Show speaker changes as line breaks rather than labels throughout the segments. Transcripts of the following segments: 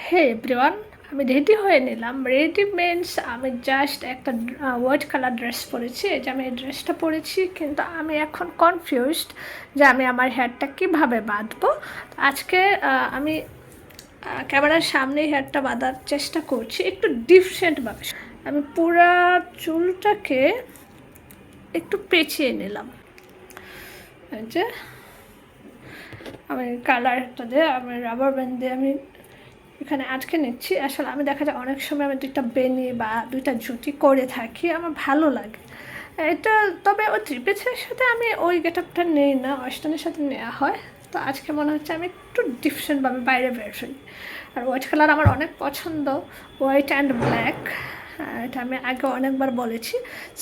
হে everyone, আমি ready হয়ে নিলাম। রেডি মিনস আমি জাস্ট একটা হোয়াইট কালার ড্রেস পরেছি। এই যে আমি এই ড্রেসটা পরেছি, কিন্তু আমি এখন কনফিউজড যে আমি আমার হেয়ারটা কীভাবে বাঁধবো। আজকে আমি ক্যামেরার সামনে হেয়ারটা বাঁধার চেষ্টা করছি একটু ডিফারেন্টভাবে। আমি পুরা চুলটাকে একটু পেঁচিয়ে নিলাম। এই যে আমি কালারটা দিয়ে আমি রাবার ব্যান্ড দিয়ে আমি এখানে আটকে নিচ্ছি। আসলে আমি দেখা যায় অনেক সময় আমি দুইটা বেনি বা দুইটা জুটি করে থাকি, আমার ভালো লাগে এটা। তবে ওই ত্রিপেছের সাথে আমি ওই গেট আপটা নেই না, ওয়েস্টার্নের সাথে নেওয়া হয়। তো আজকে মনে হচ্ছে আমি একটু ডিফারেন্টভাবে বাইরে বের হই। আর হোয়াইট কালার আমার অনেক পছন্দ, হোয়াইট অ্যান্ড ব্ল্যাক। এটা আমি আগে অনেকবার বলেছি।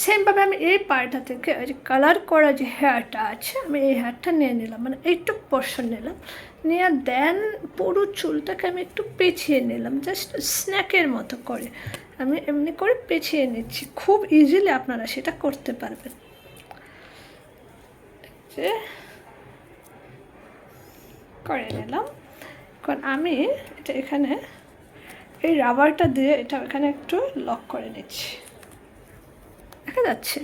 সেমভাবে আমি এই পার্টটা থেকে ওই যে কালার করা যে হেয়ারটা আছে, আমি এই হেয়ারটা নিয়ে নিলাম, মানে এইটুক পোর্শন নিলাম, নিয়ে দেন পুরো চুলটাকে আমি একটু পেঁচিয়ে নিলাম, জাস্ট স্ন্যাকের মতো করে আমি এমনি করে পেঁচিয়ে নিচ্ছি। খুব ইজিলি আপনারা সেটা করতে পারবেন। যে করে নিলাম। কারণ আমি এটা এখানে এই রাবারটা দিয়ে এটা এখানে একটু লক করে নিচ্ছি, দেখা যাচ্ছে।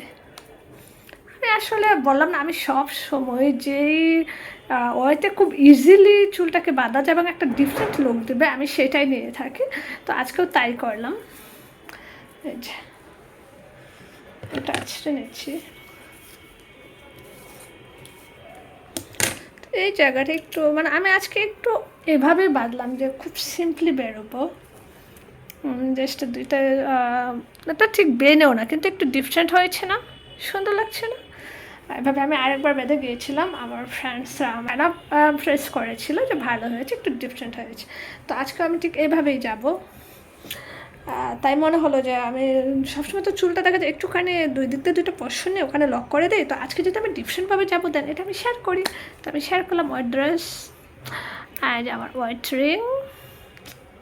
আমি আসলে বললাম না, আমি সব সময় যেই ওইতে খুব ইজিলি চুলটাকে বাঁধা যায় এবং একটা ডিফারেন্ট লুক দেবে, আমি সেটাই নিয়ে থাকি। তো আজকেও তাই করলাম। এই যে এটা আছড়ে নিচ্ছি। এই জায়গাটা একটু মানে আমি আজকে একটু এভাবে বাঁধলাম যে খুব সিম্পলি বেরোবো। জাস্ট দুইটা এটা ঠিক বেনেও না, কিন্তু একটু ডিফারেন্ট হয়েছে না, সুন্দর লাগছে না? এভাবে আমি আরেকবার বেঁধে গিয়েছিলাম, আমার ফ্রেন্ডসরা ম্যাডা প্রেস করেছিল যে ভালো হয়েছে, একটু ডিফারেন্ট হয়েছে। তো আজকে আমি ঠিক এইভাবেই যাব। তাই মনে হলো যে আমি সবসময় তো চুলটা দেখা যায় একটুখানি দুই দিক দিয়ে দুটো পোর্শন নিয়ে ওখানে লক করে দিই। তো আজকে যদি আমি ডিফারেন্টভাবে যাবো দেন এটা আমি শেয়ার করি। তো আমি শেয়ার করলাম হোয়াইট ড্রেস আর আমার হোয়াইট রিং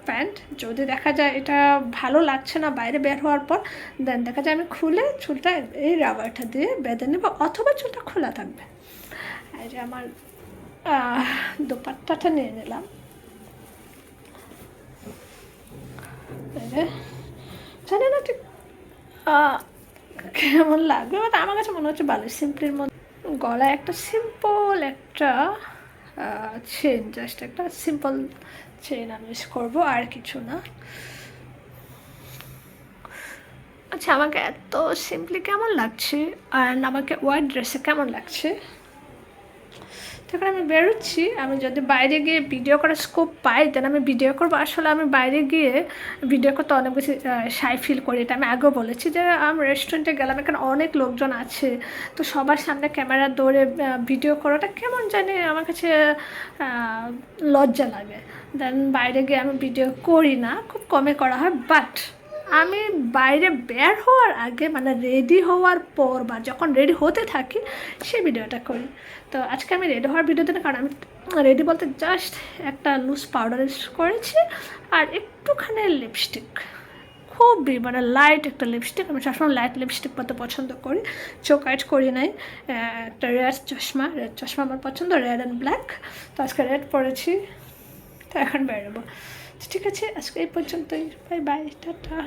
প্যান্ট। যদি দেখা যায় এটা ভালো লাগছে না বাইরে বের হওয়ার পর, দেন দেখা যায় আমি খুলে চুলটা এই রাবারটা দিয়ে বেঁধে নেব, অথবা চুলটা খোলা থাকবে। এই যে আমার দোপাট্টাটা নিয়ে নিলাম। জানি না ঠিক কেমন লাগবে, বাট আমার কাছে মনে হচ্ছে ভালো। সিম্পলির মধ্যে গলায় একটা সিম্পল একটা চেন, জাস্ট একটা সিম্পল চেন আমি ইউজ করবো, আর কিছু না। আচ্ছা, আমাকে এত সিম্পলি কেমন লাগছে আর আমাকে হোয়াইট ড্রেসে কেমন লাগছে? তখন আমি বেরোচ্ছি। আমি যদি বাইরে গিয়ে ভিডিও করার স্কোপ পাই দেন আমি ভিডিও করবো। আসলে আমি বাইরে গিয়ে ভিডিও করতে অনেক বেশি শাই ফিল করি, এটা আমি আগেও বলেছি। যে আমি রেস্টুরেন্টে গেলাম, এখানে অনেক লোকজন আছে, তো সবার সামনে ক্যামেরা ধরে ভিডিও করাটা কেমন জানি আমার কাছে লজ্জা লাগে। দেন বাইরে গিয়ে আমি ভিডিও করি না, খুব কমে করা হয়। বাট আমি বাইরে বের হওয়ার আগে মানে রেডি হওয়ার পর বা যখন রেডি হতে থাকি সেই ভিডিওটা করি। তো আজকে আমি রেডি হওয়ার ভিডিও দিই, কারণ আমি রেডি বলতে জাস্ট একটা লুজ পাউডার ইউজ করেছি আর একটুখানি লিপস্টিক, খুবই মানে লাইট একটা লিপস্টিক। আমি সবসময় লাইট লিপস্টিক পরতে পছন্দ করি, চোখ আইট করি নাই। একটা রেড চশমা আমার পছন্দ, রেড অ্যান্ড ব্ল্যাক। তো আজকে রেড পরেছি, তো এখন বেরোবো। ঠিক আছে, আজকে এই পর্যন্তই। Bye bye, tata.